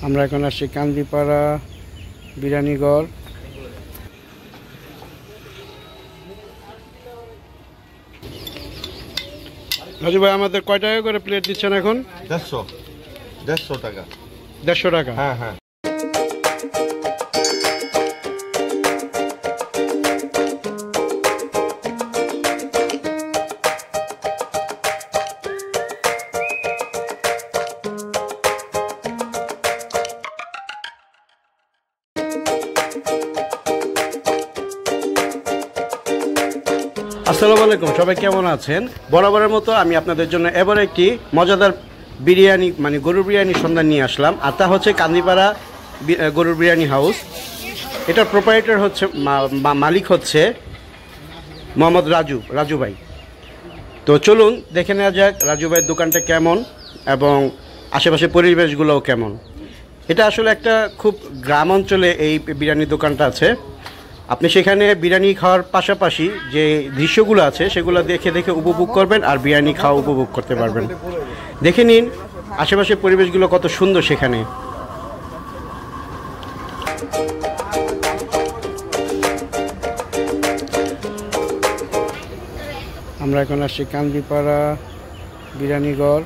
আমরা এখন আসছি কান্দিপাড়া বিরিয়ানিঘর। রাজু ভাই, আমাদের কয় টাকা করে প্লেট দিচ্ছেন এখন? 150 টাকা। 150 টাকা? হ্যাঁ হ্যাঁ। আসসালামু আলাইকুম, সবাই কেমন আছেন? বরাবরের মতো আমি আপনাদের জন্য এবার একটি মজাদার বিরিয়ানি গরুর বিরিয়ানির সন্ধান নিয়ে আসলাম। আর তা হচ্ছে কান্দিপাড়া গরুর বিরিয়ানি হাউস। এটার প্রোপাইটার হচ্ছে মালিক হচ্ছে মোহাম্মদ রাজু ভাই। তো চলুন দেখে নেওয়া যাক রাজু ভাইয়ের দোকানটা কেমন এবং আশেপাশে পরিবেশগুলোও কেমন। এটা আসলে একটা খুব গ্রাম অঞ্চলে এই বিরিয়ানির দোকানটা আছে। আপনি সেখানে বিরিয়ানি খাওয়ার পাশাপাশি যে দৃশ্যগুলো আছে সেগুলো দেখে দেখে উপভোগ করবেন আর বিরিয়ানি খাওয়া উপভোগ করতে পারবেন। দেখে নিন আশেপাশের পরিবেশগুলো কত সুন্দর সেখানে। আমরা এখন আসছি কান্দিপাড়া বিরিয়ানিঘর।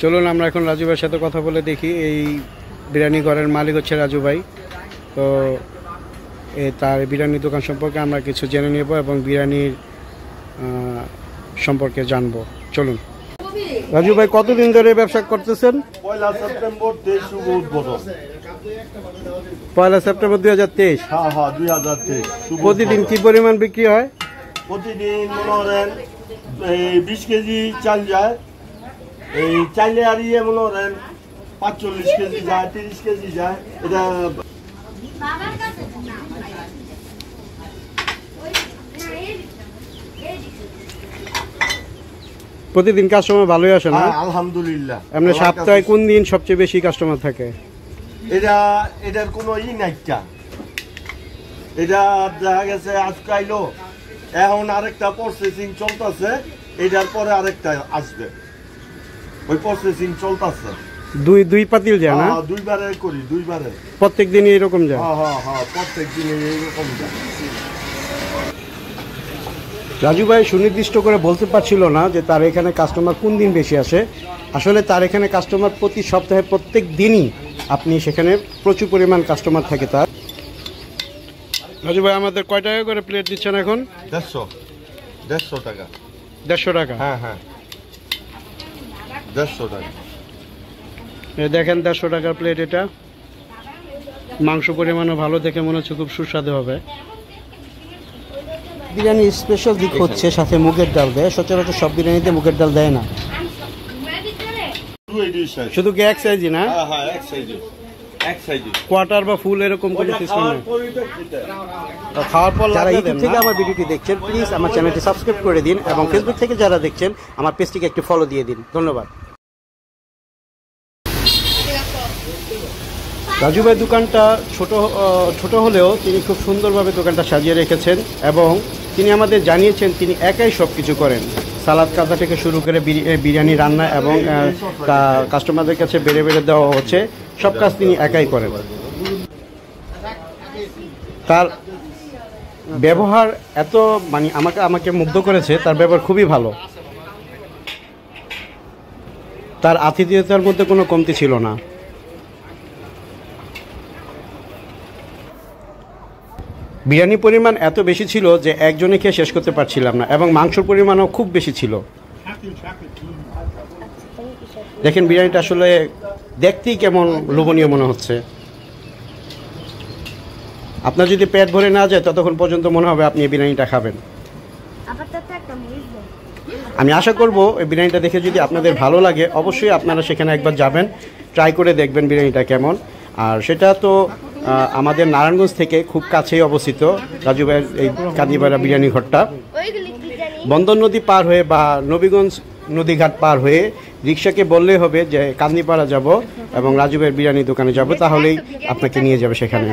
চলুন আমরা এখন রাজু ভাইয়ের সাথে কথা বলে দেখি। এই বিরিয়ানি ঘরের মালিক হচ্ছে রাজু ভাই। তো তার বিরিয়ানির দোকান সম্পর্কে আমরা কিছু জেনে নেব এবং বিরিয়ানির সম্পর্কে জানবো। চলুন। রাজু ভাই, কতদিন ধরে ব্যবসা করতেছেন? 1 সেপ্টেম্বর 23 শুভ উদ্বোধন। 1 সেপ্টেম্বর 2023? হ্যাঁ হ্যাঁ, 2023। প্রতিদিন কি পরিমাণ বিক্রি হয়? প্রতিদিন মনে করেন 20 কেজি চাল যায়। এই চাইলে আর মনে করেন 45 কেজি যায়, 30 কেজি যায়। এটা প্রতিদিন কাস্টমার ভালোই আসে না? আলহামদুলিল্লাহ। এমনি সপ্তাহে কোন দিন সবচেয়ে বেশি কাস্টমার থাকে? এটার কোনো নাইকা। এটা দেখা গেছে আজকে আইলো, এখন আরেকটা প্রসেসিং চলতেছে, এটার পরে আরেকটা আসবে। ওই প্রসেসিং চলতেছে। দুই পাতিল যায় না? দুইবারে করি, দুইবারে। প্রত্যেক দিনই এরকম যায়? হ্যাঁ, প্রত্যেক দিনই এরকম যায়। রাজু ভাই সুনির্দিষ্ট করে বলতে পারছিল না যে তার এখানে কাস্টমার কোন দিন বেশি আসে। আসলে তার এখানে কাস্টমার প্রতি সপ্তাহে প্রত্যেক দিনই আপনি সেখানে প্রচুর পরিমাণ কাস্টমার থাকে তার। রাজু ভাই, আমাদের কয় টাকা করে প্লেট দিচ্ছেন এখন? 150 টাকা। 150 টাকা? হ্যাঁ হ্যাঁ, 150 টাকা। দেখেন 150 টাকার প্লেট। এটা মাংস পরিমাণও ভালো, দেখে মনে হচ্ছে খুব সুস্বাদু হবে। বিরিয়ানির স্পেশাল দিক হচ্ছে সাথে মুগের ডাল দেয়। সচরাচর সব বিরিয়ানিতে মুগের ডাল দেয় না। শুধু কি এক সাইজই না? হ্যাঁ, এক সাইজই। কোয়ার্টার বা ফুল এরকম কোনো সিস্টেম নেই? খাওয়ার পর যারা ইউটিউব থেকে আমার ভিডিওটি দেখছেন প্লিজ আমার চ্যানেলটি সাবস্ক্রাইব করে দিন এবং ফেসবুক থেকে যারা দেখছেন আমার পেজটিকে একটু ফলো দিয়ে দিন। ধন্যবাদ। রাজু ভাই দোকানটা ছোট হলেও তিনি খুব সুন্দরভাবে দোকানটা সাজিয়ে রেখেছেন এবং তিনি আমাদের জানিয়েছেন তিনি একাই সব কিছু করেন। সালাদ কাটা থেকে শুরু করে বিরিয়ানি রান্না এবং কাস্টমারদের কাছে বেড়ে দেওয়া হচ্ছে, সব কাজ তিনি একাই করেন। তার ব্যবহার এত আমাকে মুগ্ধ করেছে। তার ব্যবহার খুবই ভালো। তার আতিথেয়তার মধ্যে কোনো কমতি ছিল না। বিরিয়ানির পরিমাণ এত বেশি ছিল যে একজনে খেয়ে শেষ করতে পারছিলাম না এবং মাংসর পরিমাণও খুব বেশি ছিল। দেখেন বিরিয়ানিটা আসলে দেখতেই কেমন লোভনীয় মনে হচ্ছে। আপনার যদি পেট ভরে না যায় ততক্ষণ পর্যন্ত মনে হবে আপনি এই বিরিয়ানিটা খাবেন। আমি আশা করব এই বিরিয়ানিটা দেখে যদি আপনাদের ভালো লাগে অবশ্যই আপনারা সেখানে একবার যাবেন, ট্রাই করে দেখবেন বিরিয়ানিটা কেমন। আর সেটা তো আমাদের নারায়ণগঞ্জ থেকে খুব কাছেই অবস্থিত রাজু ভাইয়ের এই কান্দিপাড়া বিরিয়ানি ঘরটা। বন্দর নদী পার হয়ে বা নবীগঞ্জ নদীঘাট পার হয়ে রিক্সাকে বললেই হবে যে কান্দিপাড়া যাব এবং রাজু ভাইয়ের বিরিয়ানি দোকানে যাব, তাহলেই আপনাকে নিয়ে যাবে সেখানে।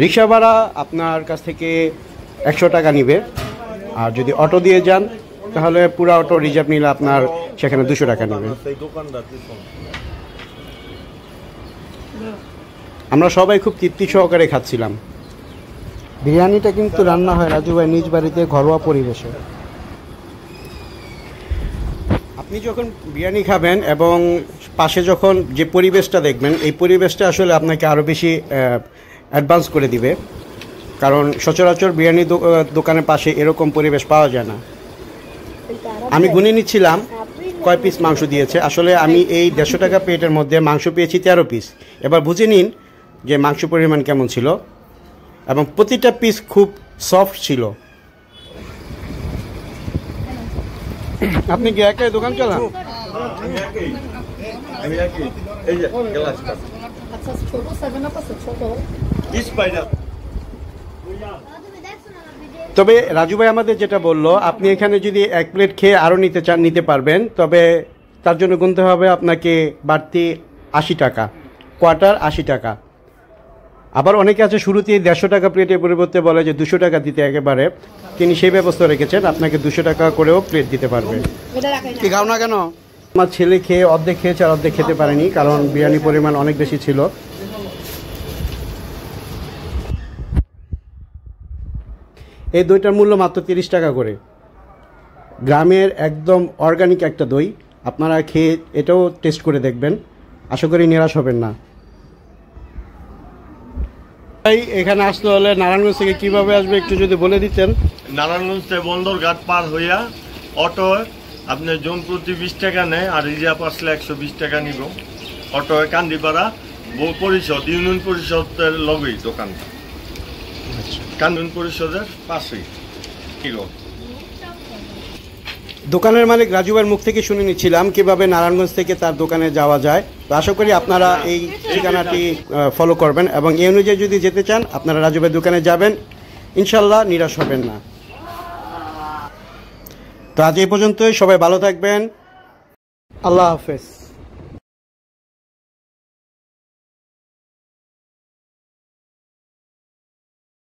রিক্সা ভাড়া আপনার কাছ থেকে 100 টাকা নিবে। আর যদি অটো দিয়ে যান তাহলে পুরো অটো রিজার্ভ নিলে আপনার সেখানে 200 টাকা নেবে। আমরা সবাই খুব তৃপ্তি সহকারে খাচ্ছিলাম। বিরিয়ানিটা কিন্তু রান্না হয় রাজু ভাই নিজ বাড়িতে ঘরোয়া পরিবেশে। আপনি যখন বিরিয়ানি খাবেন এবং পাশে যখন যে পরিবেশটা দেখবেন, এই পরিবেশটা আসলে আপনাকে আরও বেশি অ্যাডভান্স করে দিবে, কারণ সচরাচর বিরিয়ানি দোকানের পাশে এরকম পরিবেশ পাওয়া যায় না। আমি গুনে নিচ্ছিলাম কয় পিস মাংস দিয়েছে। আসলে আমি এই 150 টাকা প্লেটের মধ্যে মাংস পেয়েছি 13 পিস। এবার বুঝে নিন যে মাংস পরিমাণ কেমন ছিল, এবং প্রতিটা পিস খুব সফট ছিল। আপনি কি একাই দোকান চালান? এই যে গ্লাসটা আচ্ছা ছোট 7 আপ আছে ছোট স্পাইডার। তবে রাজু ভাই আমাদের যেটা বললো, আপনি এখানে যদি 1 প্লেট খেয়ে আরও নিতে চান নিতে পারবেন, তবে তার জন্য গুনতে হবে আপনাকে বাড়তি 80 টাকা, কোয়ার্টার 80 টাকা। আবার অনেকে আছে শুরুতেই 150 টাকা প্লেটের পরিবর্তে বলে যে 200 টাকা দিতে একেবারে, তিনি সেই ব্যবস্থা রেখেছেন, আপনাকে 200 টাকা করেও প্লেট দিতে পারবে। কি খাও না কেন? আমার ছেলে খেয়ে অর্ধেক খেয়েছে আর অর্ধেক খেতে পারেনি, কারণ বিরিয়ানি পরিমাণ অনেক বেশি ছিল। এই দইটার মূল্য মাত্র 30 টাকা করে। গ্রামের একদম অর্গানিক একটা দই, আপনারা খেয়ে এটাও টেস্ট করে দেখবেন, আশা করি নিরাশ হবেন না। ভাই এখানে আসতে হলে নারায়ণগঞ্জ থেকে কিভাবে আসবে একটু যদি বলে দিতেন। নারায়ণগঞ্জ থেকে বন্দরঘাট পার হইয়া অটো আপনার জন প্রতি 20 টাকা নেয়, আর রিজার্ভ আসলে 120 টাকা নিব। অটো কান্দিপাড়া পরিষদ, ইউনিয়ন পরিষদের লগেই দোকানটা, ইউনিয়ন পরিষদের পাশেই। দোকানের মালিক রাজু ভাইয়ের মুখ থেকে শুনে নিচ্ছিলাম কিভাবে নারায়ণগঞ্জ থেকে তার দোকানে যাওয়া যায়। তো আশা করি আপনারা এই ঠিকানাটি ফলো করবেন, এবং এই অনুযায়ী যদি যেতে চান আপনারা রাজু ভাইয়ের দোকানে যাবেন, ইনশাল্লাহ নিরাশ হবেন না। তো আজ এই পর্যন্তই, সবাই ভালো থাকবেন, আল্লাহ হাফেজ।